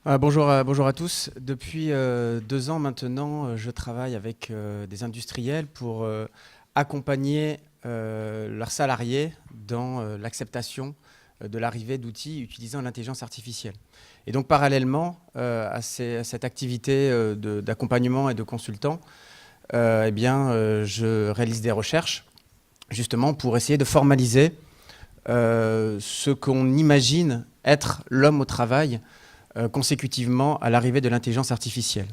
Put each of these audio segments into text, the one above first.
Bonjour à tous. Depuis 2 ans maintenant, je travaille avec des industriels pour accompagner leurs salariés dans l'acceptation de l'arrivée d'outils utilisant l'intelligence artificielle. Et donc parallèlement à cette activité d'accompagnement et de consultant, je réalise des recherches justement pour essayer de formaliser ce qu'on imagine être l'homme au travail consécutivement à l'arrivée de l'intelligence artificielle.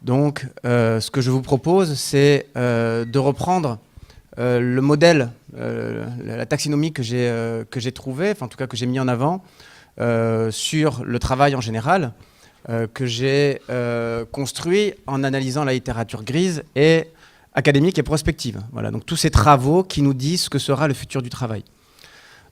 Donc, ce que je vous propose, c'est de reprendre le modèle, la taxinomie que j'ai trouvée, enfin en tout cas que j'ai mis en avant, sur le travail en général, que j'ai construit en analysant la littérature grise et académique et prospective. Voilà, donc tous ces travaux qui nous disent ce que sera le futur du travail.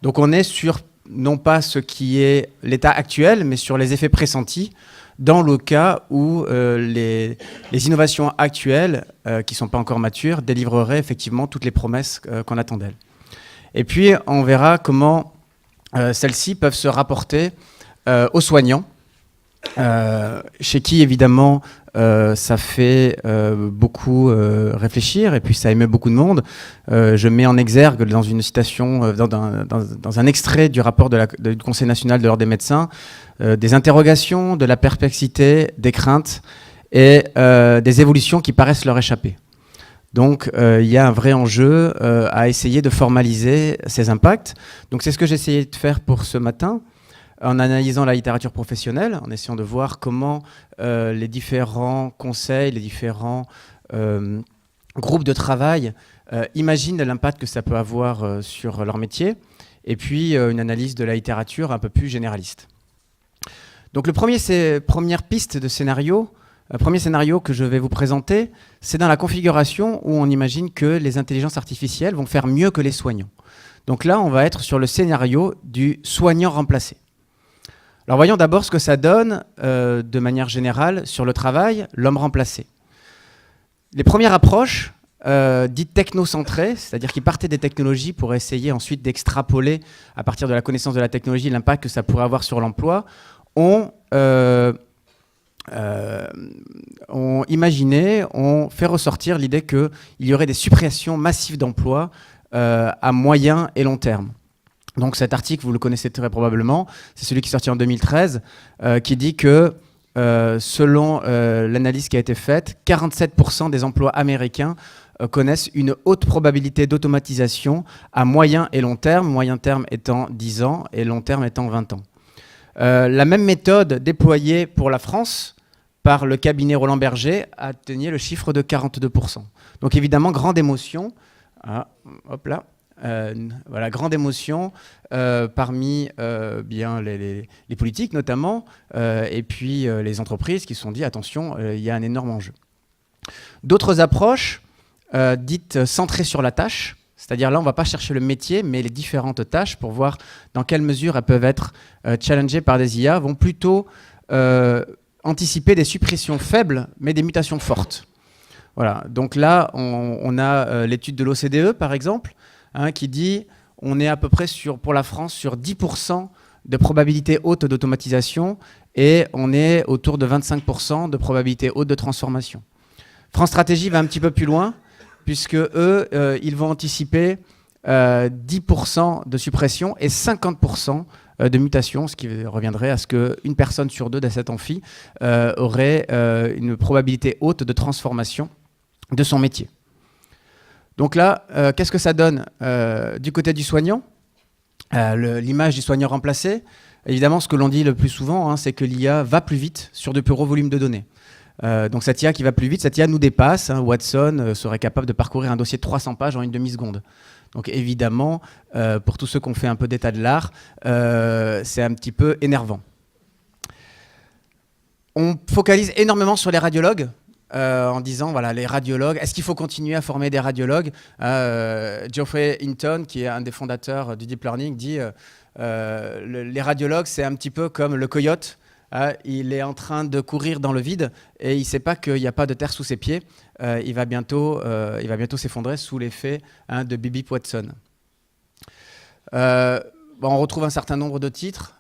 Donc on est sur non pas ce qui est l'état actuel, mais sur les effets pressentis dans le cas où les innovations actuelles, qui ne sont pas encore matures, délivreraient effectivement toutes les promesses qu'on attend d'elles. Et puis, on verra comment celles-ci peuvent se rapporter aux soignants, chez qui, évidemment, ça fait beaucoup réfléchir, et puis ça émeut beaucoup de monde. Je mets en exergue dans une citation, dans un extrait du rapport du Conseil national de l'Ordre des médecins, des interrogations, de la perplexité, des craintes et des évolutions qui paraissent leur échapper. Donc il y a un vrai enjeu à essayer de formaliser ces impacts. Donc c'est ce que j'ai essayé de faire pour ce matin, en analysant la littérature professionnelle, en essayant de voir comment les différents conseils, les différents groupes de travail imaginent l'impact que ça peut avoir sur leur métier, et puis une analyse de la littérature un peu plus généraliste. Donc première piste de scénario, premier scénario que je vais vous présenter, c'est dans la configuration où on imagine que les intelligences artificielles vont faire mieux que les soignants. Donc là, on va être sur le scénario du soignant remplacé. Alors voyons d'abord ce que ça donne de manière générale sur le travail, l'homme remplacé. Les premières approches, dites technocentrées, c'est-à-dire qui partaient des technologies pour essayer ensuite d'extrapoler à partir de la connaissance de la technologie l'impact que ça pourrait avoir sur l'emploi, ont imaginé, ont fait ressortir l'idée qu'il y aurait des suppressions massives d'emplois à moyen et long terme. Donc cet article, vous le connaissez très probablement, c'est celui qui est sorti en 2013, qui dit que selon l'analyse qui a été faite, 47% des emplois américains connaissent une haute probabilité d'automatisation à moyen et long terme, moyen terme étant 10 ans et long terme étant 20 ans. La même méthode déployée pour la France par le cabinet Roland Berger atteignait le chiffre de 42%. Donc évidemment, grande émotion. Ah, hop là. Voilà, grande émotion parmi les politiques notamment, et puis les entreprises qui se sont dit attention, il y a un énorme enjeu. D'autres approches dites centrées sur la tâche, c'est-à-dire là on ne va pas chercher le métier mais les différentes tâches pour voir dans quelle mesure elles peuvent être challengées par des IA, vont plutôt anticiper des suppressions faibles mais des mutations fortes. Voilà, donc là on a l'étude de l'OCDE par exemple, qui dit on est à peu près pour la France sur 10% de probabilité haute d'automatisation et on est autour de 25% de probabilité haute de transformation. France Stratégie va un petit peu plus loin puisque eux, ils vont anticiper 10% de suppression et 50% de mutation, ce qui reviendrait à ce qu'une personne sur deux de cet amphi aurait une probabilité haute de transformation de son métier. Donc là, qu'est-ce que ça donne du côté du soignant, l'image du soignant remplacé. Évidemment, ce que l'on dit le plus souvent, c'est que l'IA va plus vite sur de plus gros volumes de données. Donc cette IA qui va plus vite, cette IA nous dépasse. Watson serait capable de parcourir un dossier de 300 pages en une demi-seconde. Donc évidemment, pour tous ceux qui ont fait un peu d'état de l'art, c'est un petit peu énervant. On focalise énormément sur les radiologues. En disant, voilà, les radiologues, est-ce qu'il faut continuer à former des radiologues? Geoffrey Hinton, qui est un des fondateurs du Deep Learning, dit les radiologues, c'est un petit peu comme le coyote. Il est en train de courir dans le vide et il ne sait pas qu'il n'y a pas de terre sous ses pieds. Il va bientôt s'effondrer sous l'effet de Bibi Watson. On retrouve un certain nombre de titres.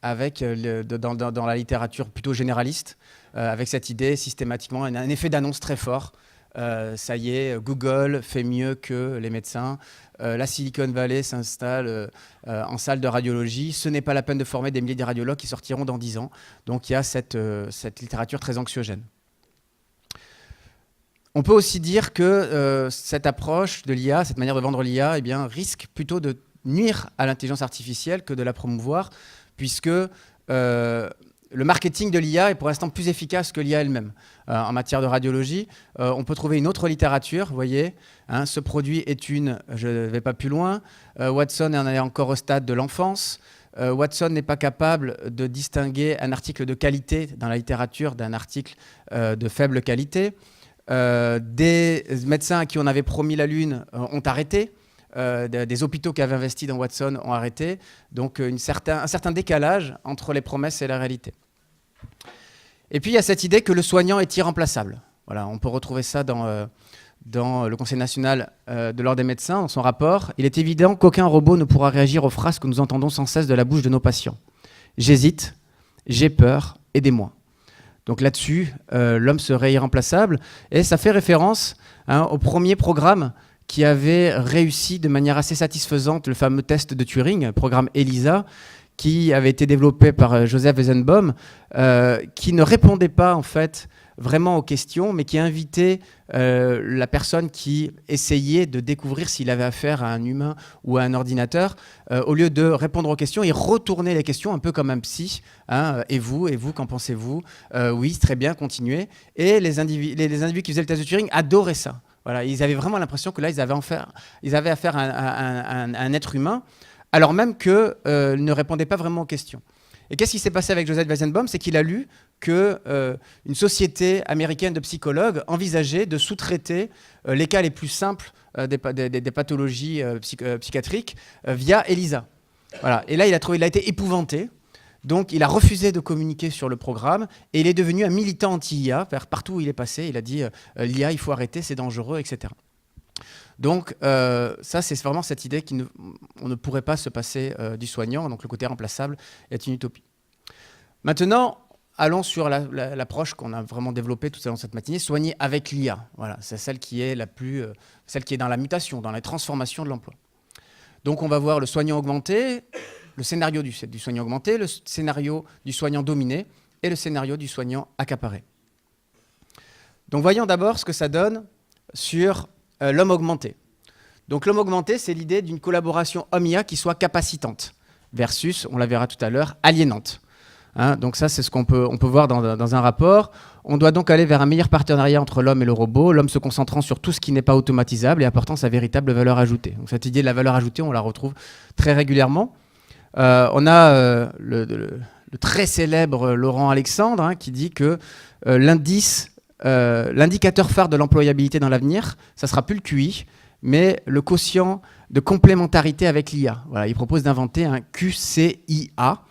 avec dans la littérature plutôt généraliste, avec cette idée systématiquement, un effet d'annonce très fort. Ça y est, Google fait mieux que les médecins. La Silicon Valley s'installe en salle de radiologie. Ce n'est pas la peine de former des milliers de radiologues qui sortiront dans 10 ans. Donc il y a cette littérature très anxiogène. On peut aussi dire que cette approche de l'IA, cette manière de vendre l'IA, eh bien, risque plutôt de nuire à l'intelligence artificielle que de la promouvoir, puisque le marketing de l'IA est pour l'instant plus efficace que l'IA elle-même. En matière de radiologie, on peut trouver une autre littérature, vous voyez, hein, ce produit est une, je ne vais pas plus loin, Watson en est encore au stade de l'enfance, Watson n'est pas capable de distinguer un article de qualité dans la littérature d'un article de faible qualité. Des médecins à qui on avait promis la Lune ont arrêté. Des hôpitaux qui avaient investi dans Watson ont arrêté. Donc un certain décalage entre les promesses et la réalité. Et puis il y a cette idée que le soignant est irremplaçable. Voilà, on peut retrouver ça dans le Conseil national de l'Ordre des médecins, dans son rapport. Il est évident qu'aucun robot ne pourra réagir aux phrases que nous entendons sans cesse de la bouche de nos patients. J'hésite, j'ai peur, aidez-moi. Donc là-dessus, l'homme serait irremplaçable. Et ça fait référence au premier programme qui avait réussi de manière assez satisfaisante le fameux test de Turing, le programme ELISA, qui avait été développé par Joseph Weizenbaum, qui ne répondait pas en fait vraiment aux questions, mais qui invitait la personne qui essayait de découvrir s'il avait affaire à un humain ou à un ordinateur, au lieu de répondre aux questions, il retournait les questions un peu comme un psy. Hein, et vous, qu'en pensez-vous? Oui, très bien, continuez. Et les individus qui faisaient le test de Turing adoraient ça. Voilà, ils avaient vraiment l'impression que là, ils avaient affaire à un être humain, alors même qu'ils ne répondaient pas vraiment aux questions. Et qu'est-ce qui s'est passé avec Joseph Weizenbaum? C'est qu'il a lu qu'une société américaine de psychologues envisageait de sous-traiter les cas les plus simples des pathologies psychiatriques via ELISA. Voilà. Et là, il a été épouvanté. Donc, il a refusé de communiquer sur le programme et il est devenu un militant anti-IA. Partout où il est passé, il a dit l'IA, il faut arrêter, c'est dangereux, etc. Donc, ça, c'est vraiment cette idée qu'on ne pourrait pas se passer du soignant. Donc, le côté remplaçable est une utopie. Maintenant, allons sur l'approche qu'on a vraiment développée tout à l'heure cette matinée, soigner avec l'IA. Voilà, c'est celle qui est celle qui est dans la mutation, dans la transformation de l'emploi. Donc, on va voir le soignant augmenté, le scénario du soignant augmenté, le scénario du soignant dominé et le scénario du soignant accaparé. Donc voyons d'abord ce que ça donne sur l'homme augmenté. Donc l'homme augmenté, c'est l'idée d'une collaboration homme-IA qui soit capacitante versus, on la verra tout à l'heure, aliénante. Hein, donc ça, c'est ce qu'on peut voir dans un rapport. On doit donc aller vers un meilleur partenariat entre l'homme et le robot, l'homme se concentrant sur tout ce qui n'est pas automatisable et apportant sa véritable valeur ajoutée. Donc cette idée de la valeur ajoutée, on la retrouve très régulièrement. On a le très célèbre Laurent Alexandre hein, qui dit que l'indicateur phare de l'employabilité dans l'avenir, ça ne sera plus le QI, mais le quotient de complémentarité avec l'IA. Voilà, il propose d'inventer un QCIA.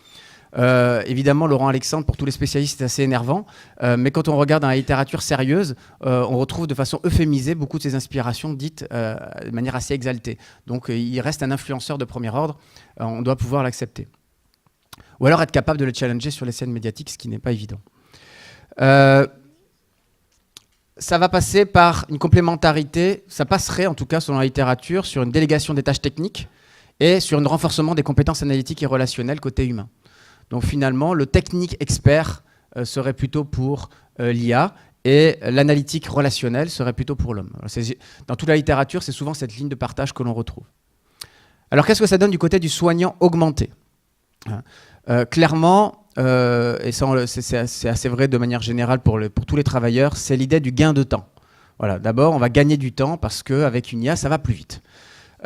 Évidemment, Laurent Alexandre, pour tous les spécialistes, c'est assez énervant, mais quand on regarde dans la littérature sérieuse, on retrouve de façon euphémisée beaucoup de ces inspirations dites de manière assez exaltée. Donc il reste un influenceur de premier ordre, on doit pouvoir l'accepter. Ou alors être capable de le challenger sur les scènes médiatiques, ce qui n'est pas évident. Ça va passer par une complémentarité, ça passerait en tout cas selon la littérature, sur une délégation des tâches techniques et sur un renforcement des compétences analytiques et relationnelles côté humain. Donc finalement, le technique expert serait plutôt pour l'IA et l'analytique relationnelle serait plutôt pour l'homme. Dans toute la littérature, c'est souvent cette ligne de partage que l'on retrouve. Alors qu'est-ce que ça donne du côté du soignant augmenté? Clairement, et c'est assez vrai de manière générale pour tous les travailleurs, c'est l'idée du gain de temps. Voilà, d'abord, on va gagner du temps parce qu'avec une IA, ça va plus vite.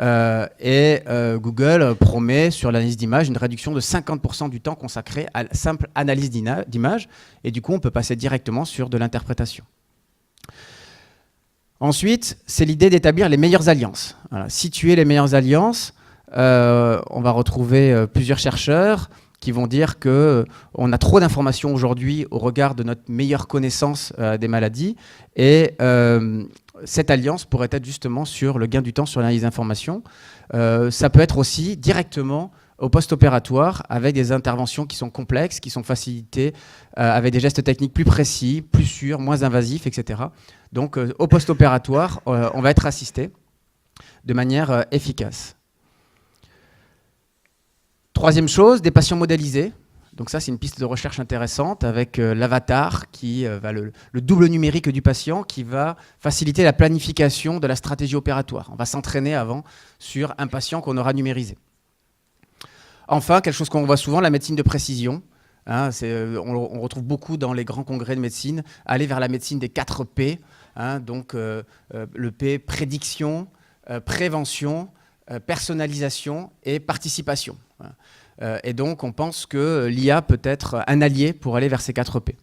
Google promet sur l'analyse d'image une réduction de 50% du temps consacré à la simple analyse d'image et du coup on peut passer directement sur de l'interprétation. Ensuite, c'est l'idée d'établir les meilleures alliances. Voilà, situer les meilleures alliances, on va retrouver plusieurs chercheurs qui vont dire qu'on a trop d'informations aujourd'hui au regard de notre meilleure connaissance des maladies et cette alliance pourrait être justement sur le gain du temps sur l'analyse d'informations. Ça peut être aussi directement au post-opératoire avec des interventions qui sont complexes, qui sont facilitées, avec des gestes techniques plus précis, plus sûrs, moins invasifs, etc. Donc au post-opératoire, on va être assisté de manière efficace. Troisième chose, des patients modélisés. Donc ça, c'est une piste de recherche intéressante avec l'avatar, qui va le double numérique du patient, qui va faciliter la planification de la stratégie opératoire. On va s'entraîner avant sur un patient qu'on aura numérisé. Enfin, quelque chose qu'on voit souvent, la médecine de précision. Hein, on retrouve beaucoup dans les grands congrès de médecine, aller vers la médecine des 4 P. Hein, donc le P, prédiction, prévention, personnalisation et participation. Et donc, on pense que l'IA peut être un allié pour aller vers ces 4 P.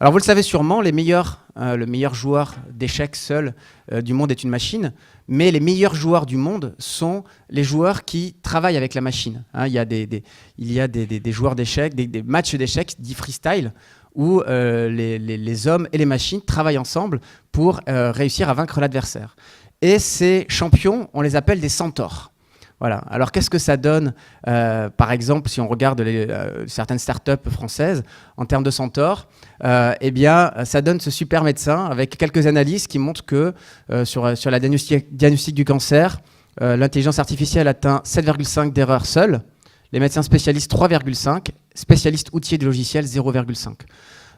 Alors, vous le savez sûrement, le meilleur joueur d'échecs seul du monde est une machine, mais les meilleurs joueurs du monde sont les joueurs qui travaillent avec la machine. Hein, il y a des joueurs d'échecs, des matchs d'échecs dits freestyle, où les hommes et les machines travaillent ensemble pour réussir à vaincre l'adversaire. Et ces champions, on les appelle des centaures. Voilà. Alors, qu'est-ce que ça donne, par exemple, si on regarde certaines startups françaises, en termes de centaures, eh bien, ça donne ce super médecin avec quelques analyses qui montrent que sur la diagnostic du cancer, l'intelligence artificielle atteint 7,5 d'erreur seule, les médecins spécialistes 3,5, spécialistes outils de logiciels 0,5.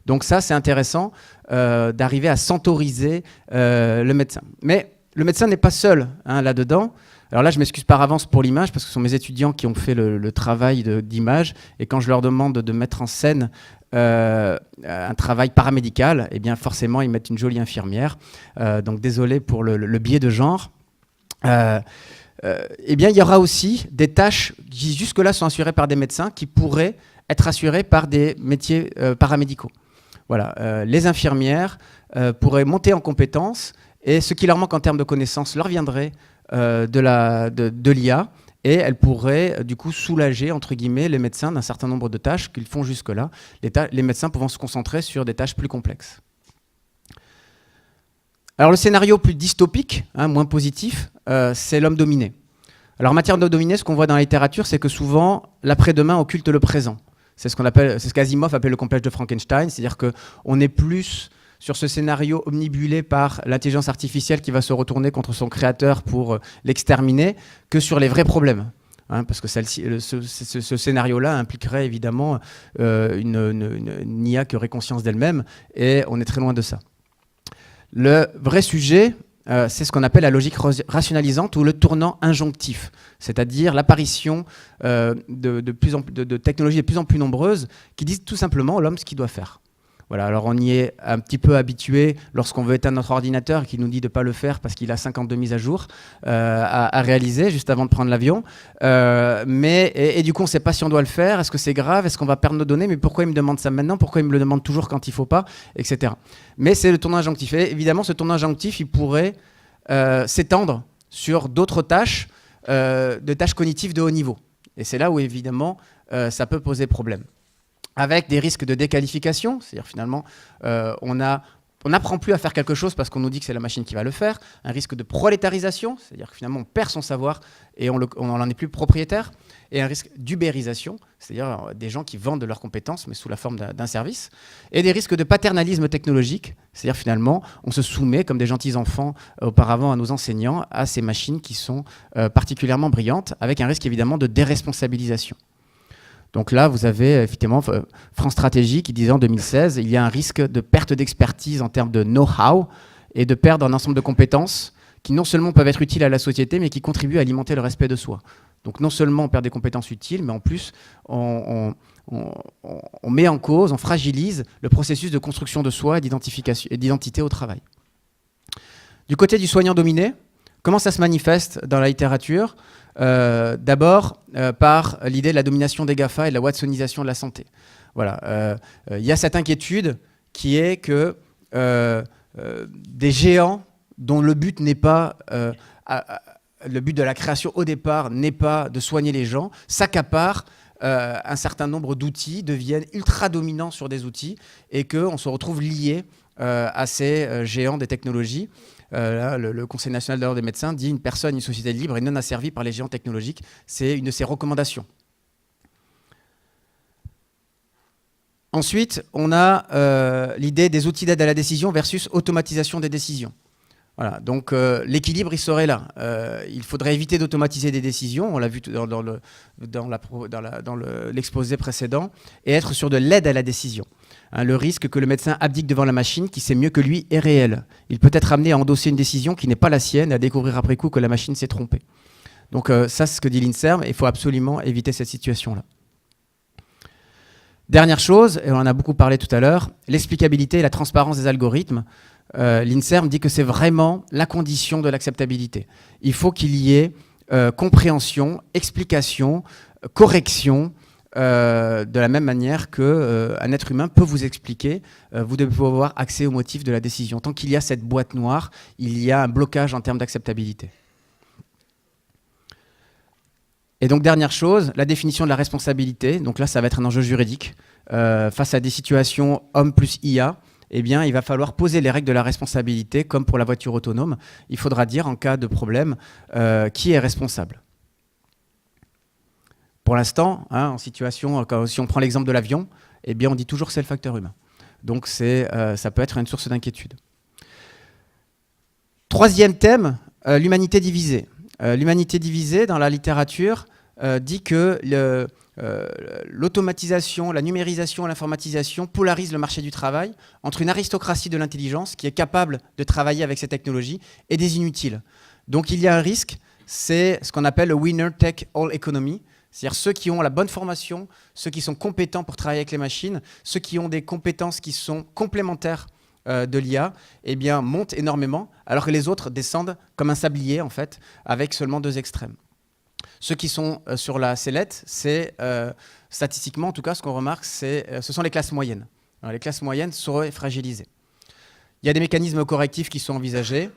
Donc ça, c'est intéressant d'arriver à centauriser le médecin. Mais le médecin n'est pas seul là-dedans. Alors là, je m'excuse par avance pour l'image, parce que ce sont mes étudiants qui ont fait le travail d'image. Et quand je leur demande de mettre en scène un travail paramédical, eh bien forcément, ils mettent une jolie infirmière. Donc désolé pour le biais de genre. Eh bien, il y aura aussi des tâches qui jusque-là sont assurées par des médecins qui pourraient être assurées par des métiers paramédicaux. Voilà, les infirmières pourraient monter en compétences et ce qui leur manque en termes de connaissances leur viendrait de l'IA et elles pourraient du coup soulager entre guillemets les médecins d'un certain nombre de tâches qu'ils font jusque-là, les médecins pouvant se concentrer sur des tâches plus complexes. Alors le scénario plus dystopique, moins positif, c'est l'homme dominé. Alors en matière d'homme dominé, ce qu'on voit dans la littérature, c'est que souvent l'après-demain occulte le présent. C'est ce qu'Asimov appelle le complexe de Frankenstein, c'est-à-dire qu'on est plus sur ce scénario omnibulé par l'intelligence artificielle qui va se retourner contre son créateur pour l'exterminer, que sur les vrais problèmes. Parce que ce scénario-là impliquerait évidemment une IA qui aurait conscience d'elle-même, et on est très loin de ça. Le vrai sujet, c'est ce qu'on appelle la logique rationalisante ou le tournant injonctif, c'est-à-dire l'apparition de technologies de plus en plus nombreuses qui disent tout simplement à l'homme ce qu'il doit faire. Voilà, alors on y est un petit peu habitué lorsqu'on veut éteindre notre ordinateur et qu'il nous dit de ne pas le faire parce qu'il a 52 mises à jour à réaliser juste avant de prendre l'avion. Et du coup, on ne sait pas si on doit le faire. Est-ce que c'est grave? Est-ce qu'on va perdre nos données? Mais pourquoi il me demande ça maintenant? Pourquoi il me le demande toujours quand il ne faut pas? Etc. Mais c'est le tournant injonctif. Et évidemment, ce tournant injonctif, il pourrait s'étendre sur d'autres tâches, de tâches cognitives de haut niveau. Et c'est là où, évidemment, ça peut poser problème. Avec des risques de déqualification, c'est-à-dire finalement, on n'apprend plus à faire quelque chose parce qu'on nous dit que c'est la machine qui va le faire, un risque de prolétarisation, c'est-à-dire que finalement on perd son savoir et on n'en est plus propriétaire, et un risque d'ubérisation, c'est-à-dire des gens qui vendent leurs compétences mais sous la forme d'un service, et des risques de paternalisme technologique, c'est-à-dire finalement on se soumet comme des gentils enfants auparavant à nos enseignants à ces machines qui sont particulièrement brillantes, avec un risque évidemment de déresponsabilisation. Donc là, vous avez effectivement France Stratégie qui disait en 2016 il y a un risque de perte d'expertise en termes de know-how et de perdre un ensemble de compétences qui non seulement peuvent être utiles à la société, mais qui contribuent à alimenter le respect de soi. Donc non seulement on perd des compétences utiles, mais en plus on met en cause, on fragilise le processus de construction de soi et d'identification et d'identité au travail. Du côté du soignant dominé, comment ça se manifeste dans la littérature ? D'abord par l'idée de la domination des GAFA et de la watsonisation de la santé. Voilà, y a cette inquiétude qui est que des géants dont le but n'est pas, le but de la création au départ n'est pas de soigner les gens, s'accaparent un certain nombre d'outils, deviennent ultra dominants sur des outils et qu'on se retrouve lié à ces géants des technologies. Là, le Conseil national de l'ordre des médecins dit une personne, une société libre et non asservie par les géants technologiques. C'est une de ses recommandations. Ensuite, on a l'idée des outils d'aide à la décision versus automatisation des décisions. Voilà, donc l'équilibre, il serait là. Il faudrait éviter d'automatiser des décisions, on l'a vu dans l'exposé précédent, et être sur de l'aide à la décision. Hein, le risque que le médecin abdique devant la machine qui sait mieux que lui est réel. Il peut être amené à endosser une décision qui n'est pas la sienne et à découvrir après coup que la machine s'est trompée. Donc ça, c'est ce que dit l'INSERM, et il faut absolument éviter cette situation-là. Dernière chose, et on en a beaucoup parlé tout à l'heure, l'explicabilité et la transparence des algorithmes. L'INSERM dit que c'est vraiment la condition de l'acceptabilité. Il faut qu'il y ait compréhension, explication, correction, de la même manière qu'un être humain peut vous expliquer, vous devez avoir accès au motif de la décision. Tant qu'il y a cette boîte noire, il y a un blocage en termes d'acceptabilité. Et donc, dernière chose, la définition de la responsabilité. Donc là, ça va être un enjeu juridique. Face à des situations homme plus IA, eh bien, il va falloir poser les règles de la responsabilité, comme pour la voiture autonome. Il faudra dire, en cas de problème, qui est responsable. Pour l'instant, hein, en situation, si on prend l'exemple de l'avion, eh bien, on dit toujours que c'est le facteur humain. Donc, ça peut être une source d'inquiétude. Troisième thème, l'humanité divisée. L'humanité divisée, dans la littérature, dit que l'automatisation, la numérisation, l'informatisation polarise le marché du travail entre une aristocratie de l'intelligence qui est capable de travailler avec ces technologies et des inutiles. Donc il y a un risque, c'est ce qu'on appelle le winner take all economy, c'est-à-dire ceux qui ont la bonne formation, ceux qui sont compétents pour travailler avec les machines, ceux qui ont des compétences qui sont complémentaires de l'IA, eh bien, montent énormément, alors que les autres descendent comme un sablier, en fait, avec seulement deux extrêmes. Ceux qui sont sur la sellette, c'est statistiquement, en tout cas, ce qu'on remarque, ce sont les classes moyennes. Alors, les classes moyennes seraient fragilisées. Il y a des mécanismes correctifs qui sont envisagés.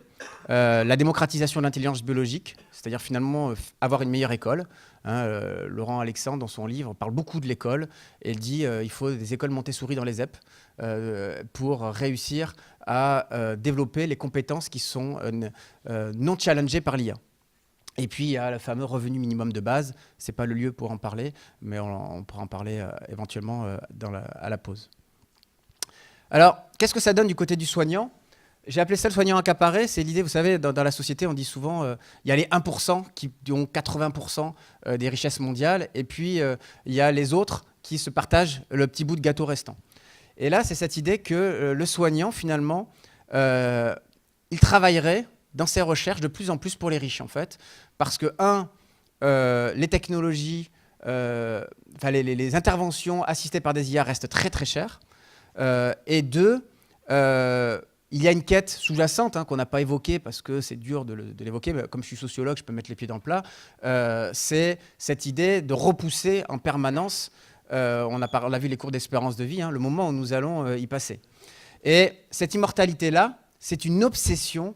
La démocratisation de l'intelligence biologique, c'est-à-dire finalement avoir une meilleure école. Hein, Laurent Alexandre, dans son livre, parle beaucoup de l'école et il dit qu'il faut des écoles Montessori dans les ZEP pour réussir à développer les compétences qui sont non challengées par l'IA. Et puis, il y a le fameux revenu minimum de base. Ce n'est pas le lieu pour en parler, mais on pourra en parler éventuellement à la pause. Alors, qu'est-ce que ça donne du côté du soignant ? J'ai appelé ça le soignant accaparé. C'est l'idée, vous savez, dans la société, on dit souvent il y a les 1% qui ont 80% des richesses mondiales, et puis il y a les autres qui se partagent le petit bout de gâteau restant. Et là, c'est cette idée que le soignant, finalement, il travaillerait dans ses recherches de plus en plus pour les riches, en fait, parce que, les technologies, les interventions assistées par des IA restent très, très chères, et deux, il y a une quête sous-jacente qu'on n'a pas évoquée parce que c'est dur de l'évoquer, mais comme je suis sociologue, je peux mettre les pieds dans le plat, c'est cette idée de repousser en permanence, on a vu les cours d'espérance de vie, le moment où nous allons y passer. Et cette immortalité-là, c'est une obsession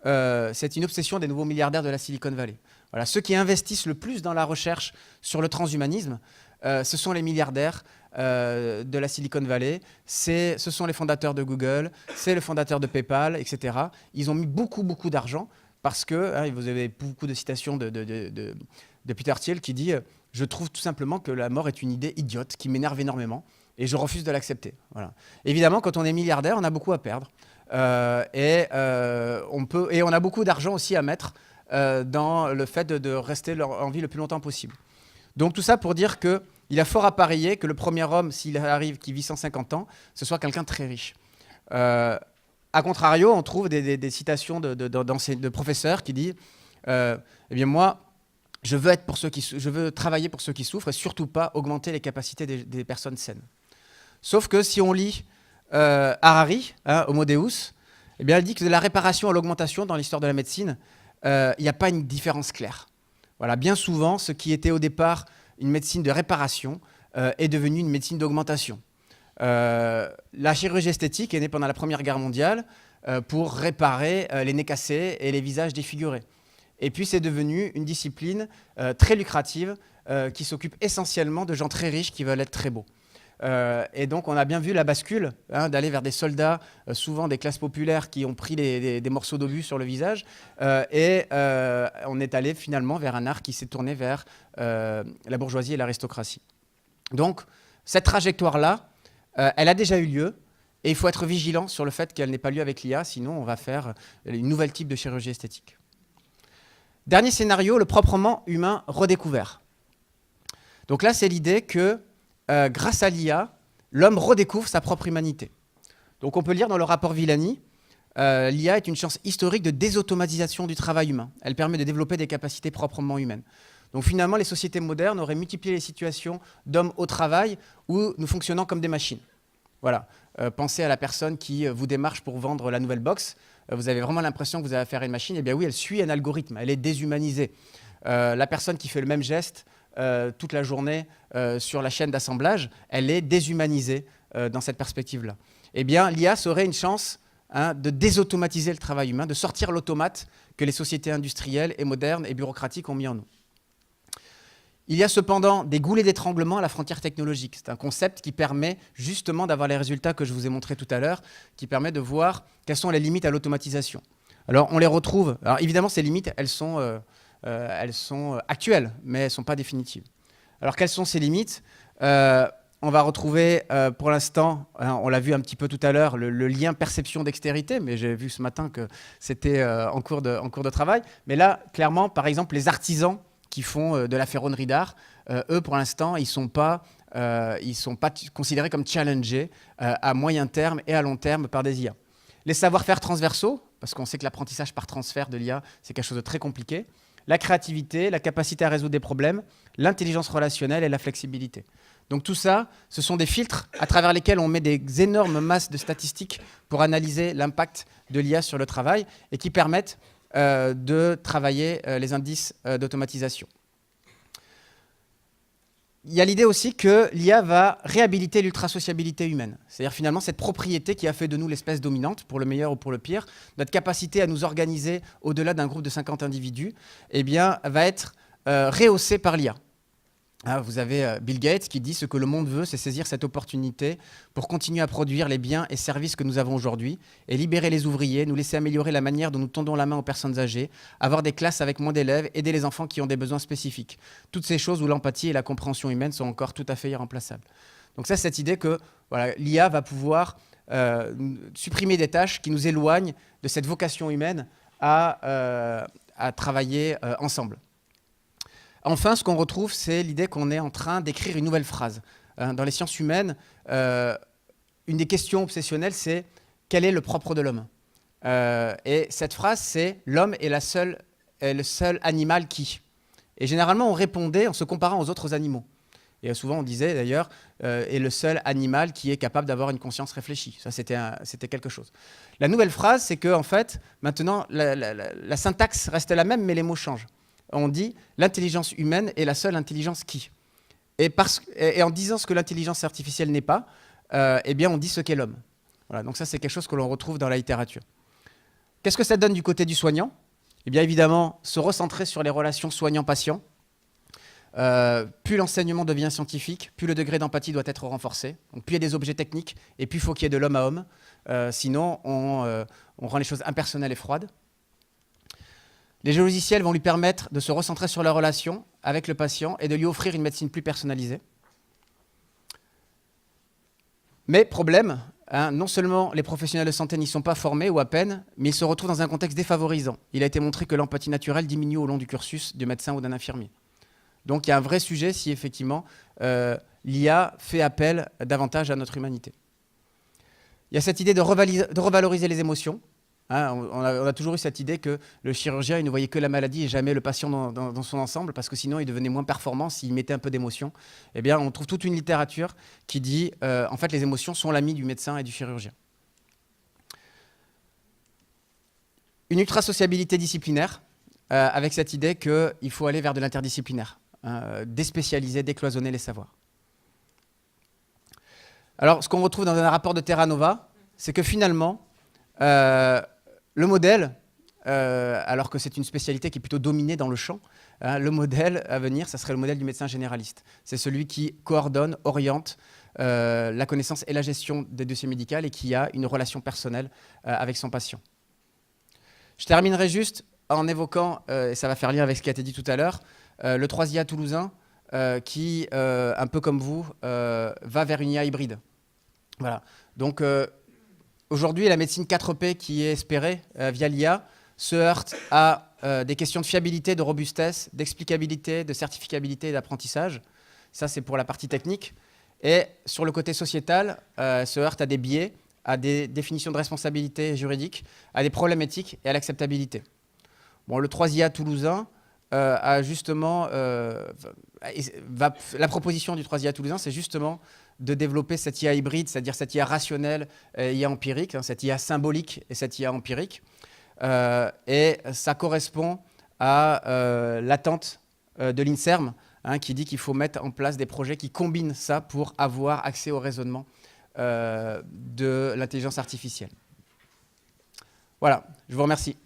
des nouveaux milliardaires de la Silicon Valley. Voilà, ceux qui investissent le plus dans la recherche sur le transhumanisme, ce sont les milliardaires de la Silicon Valley, ce sont les fondateurs de Google, c'est le fondateur de PayPal, etc. Ils ont mis beaucoup, beaucoup d'argent parce que, vous avez beaucoup de citations de Peter Thiel qui dit « Je trouve tout simplement que la mort est une idée idiote qui m'énerve énormément et je refuse de l'accepter. » Voilà. Évidemment, quand on est milliardaire, on a beaucoup à perdre. Et on a beaucoup d'argent aussi à mettre dans le fait de rester en vie le plus longtemps possible. Donc tout ça pour dire qu'il y a fort à parier que le premier homme, s'il arrive, qui vit 150 ans, ce soit quelqu'un de très riche. A contrario, on trouve des citations de professeurs qui disent eh bien moi, je veux travailler pour ceux qui souffrent et surtout pas augmenter les capacités des personnes saines. Sauf que si on lit Harari, Homo Deus, eh bien, elle dit que de la réparation à l'augmentation dans l'histoire de la médecine, il n'y a pas une différence claire. Voilà, bien souvent, ce qui était au départ une médecine de réparation est devenu une médecine d'augmentation. La chirurgie esthétique est née pendant la Première Guerre mondiale pour réparer les nez cassés et les visages défigurés. Et puis c'est devenu une discipline très lucrative qui s'occupe essentiellement de gens très riches qui veulent être très beaux. Et donc, on a bien vu la bascule d'aller vers des soldats, souvent des classes populaires qui ont pris des morceaux d'obus sur le visage. Et on est allé finalement vers un art qui s'est tourné vers la bourgeoisie et l'aristocratie. Donc, cette trajectoire-là, elle a déjà eu lieu. Et il faut être vigilant sur le fait qu'elle n'ait pas lieu avec l'IA, sinon on va faire une nouvelle type de chirurgie esthétique. Dernier scénario, le proprement humain redécouvert. Donc là, c'est l'idée que grâce à l'IA, l'homme redécouvre sa propre humanité. Donc on peut lire dans le rapport Villani, l'IA est une chance historique de désautomatisation du travail humain. Elle permet de développer des capacités proprement humaines. Donc finalement, les sociétés modernes auraient multiplié les situations d'hommes au travail où nous fonctionnons comme des machines. Voilà. Pensez à la personne qui vous démarche pour vendre la nouvelle box. Vous avez vraiment l'impression que vous avez affaire à une machine. Eh bien oui, elle suit un algorithme, elle est déshumanisée. La personne qui fait le même geste toute la journée sur la chaîne d'assemblage, elle est déshumanisée dans cette perspective-là. Eh bien, l'IA serait une chance de désautomatiser le travail humain, de sortir l'automate que les sociétés industrielles et modernes et bureaucratiques ont mis en nous. Il y a cependant des goulets d'étranglement à la frontière technologique. C'est un concept qui permet justement d'avoir les résultats que je vous ai montrés tout à l'heure, qui permet de voir quelles sont les limites à l'automatisation. Alors, on les retrouve. Alors, évidemment, ces limites, elles sont actuelles, mais elles ne sont pas définitives. Alors, quelles sont ces limites ? On va retrouver, pour l'instant, on l'a vu un petit peu tout à l'heure, le lien perception-dextérité, mais j'ai vu ce matin que c'était en cours de travail. Mais là, clairement, par exemple, les artisans qui font de la ferronnerie d'art, eux, pour l'instant, ils ne sont pas considérés comme challengés à moyen terme et à long terme par des IA. Les savoir-faire transversaux, parce qu'on sait que l'apprentissage par transfert de l'IA, c'est quelque chose de très compliqué. La créativité, la capacité à résoudre des problèmes, l'intelligence relationnelle et la flexibilité. Donc tout ça, ce sont des filtres à travers lesquels on met des énormes masses de statistiques pour analyser l'impact de l'IA sur le travail et qui permettent de travailler les indices d'automatisation. Il y a l'idée aussi que l'IA va réhabiliter l'ultrasociabilité humaine. C'est-à-dire finalement cette propriété qui a fait de nous l'espèce dominante, pour le meilleur ou pour le pire, notre capacité à nous organiser au-delà d'un groupe de 50 individus, eh bien, va être rehaussée par l'IA. Vous avez Bill Gates qui dit « Ce que le monde veut, c'est saisir cette opportunité pour continuer à produire les biens et services que nous avons aujourd'hui et libérer les ouvriers, nous laisser améliorer la manière dont nous tendons la main aux personnes âgées, avoir des classes avec moins d'élèves, aider les enfants qui ont des besoins spécifiques. Toutes ces choses où l'empathie et la compréhension humaine sont encore tout à fait irremplaçables. » Donc ça, c'est cette idée que voilà, l'IA va pouvoir supprimer des tâches qui nous éloignent de cette vocation humaine à travailler ensemble. Enfin, ce qu'on retrouve, c'est l'idée qu'on est en train d'écrire une nouvelle phrase. Dans les sciences humaines, une des questions obsessionnelles, c'est « Quel est le propre de l'homme ?» Et cette phrase, c'est « L'homme est le seul animal qui ?» Et généralement, on répondait en se comparant aux autres animaux. Et souvent, on disait d'ailleurs « est le seul animal qui est capable d'avoir une conscience réfléchie ». Ça, c'était quelque chose. La nouvelle phrase, c'est que en fait, maintenant, la syntaxe reste la même, mais les mots changent. On dit l'intelligence humaine est la seule intelligence qui. Et en disant ce que l'intelligence artificielle n'est pas, eh bien on dit ce qu'est l'homme. Voilà, donc ça c'est quelque chose que l'on retrouve dans la littérature. Qu'est-ce que ça donne du côté du soignant ? Eh bien évidemment, se recentrer sur les relations soignant-patient. Plus l'enseignement devient scientifique, plus le degré d'empathie doit être renforcé. Donc plus il y a des objets techniques, et plus il faut qu'il y ait de l'homme à homme. Sinon, on rend les choses impersonnelles et froides. Les logiciels vont lui permettre de se recentrer sur la relation avec le patient et de lui offrir une médecine plus personnalisée. Mais problème, non seulement les professionnels de santé n'y sont pas formés ou à peine, mais ils se retrouvent dans un contexte défavorisant. Il a été montré que l'empathie naturelle diminue au long du cursus du médecin ou d'un infirmier. Donc il y a un vrai sujet si effectivement l'IA fait appel davantage à notre humanité. Il y a cette idée de revaloriser les émotions. On a toujours eu cette idée que le chirurgien il ne voyait que la maladie et jamais le patient dans son ensemble, parce que sinon il devenait moins performant s'il mettait un peu d'émotion. Eh bien, on trouve toute une littérature qui dit en fait les émotions sont l'ami du médecin et du chirurgien. Une ultrasociabilité disciplinaire, avec cette idée qu'il faut aller vers de l'interdisciplinaire, déspécialiser, décloisonner les savoirs. Alors, ce qu'on retrouve dans un rapport de Terra Nova, c'est que finalement, le modèle, alors que c'est une spécialité qui est plutôt dominée dans le champ, le modèle à venir, ça serait le modèle du médecin généraliste. C'est celui qui coordonne, oriente, la connaissance et la gestion des dossiers médicaux et qui a une relation personnelle avec son patient. Je terminerai juste en évoquant, et ça va faire lien avec ce qui a été dit tout à l'heure, le 3IA toulousain qui, un peu comme vous, va vers une IA hybride. Voilà. Donc aujourd'hui, la médecine 4P qui est espérée via l'IA se heurte à des questions de fiabilité, de robustesse, d'explicabilité, de certificabilité et d'apprentissage. Ça, c'est pour la partie technique. Et sur le côté sociétal, se heurte à des biais, à des définitions de responsabilité juridique, à des problèmes éthiques et à l'acceptabilité. Bon, le 3IA toulousain a justement... la proposition du 3IA toulousain, c'est justement de développer cette IA hybride, c'est-à-dire cette IA rationnelle et IA empirique, hein, cette IA symbolique et cette IA empirique. Et ça correspond à l'attente de l'INSERM, hein, qui dit qu'il faut mettre en place des projets qui combinent ça pour avoir accès au raisonnement de l'intelligence artificielle. Voilà, je vous remercie.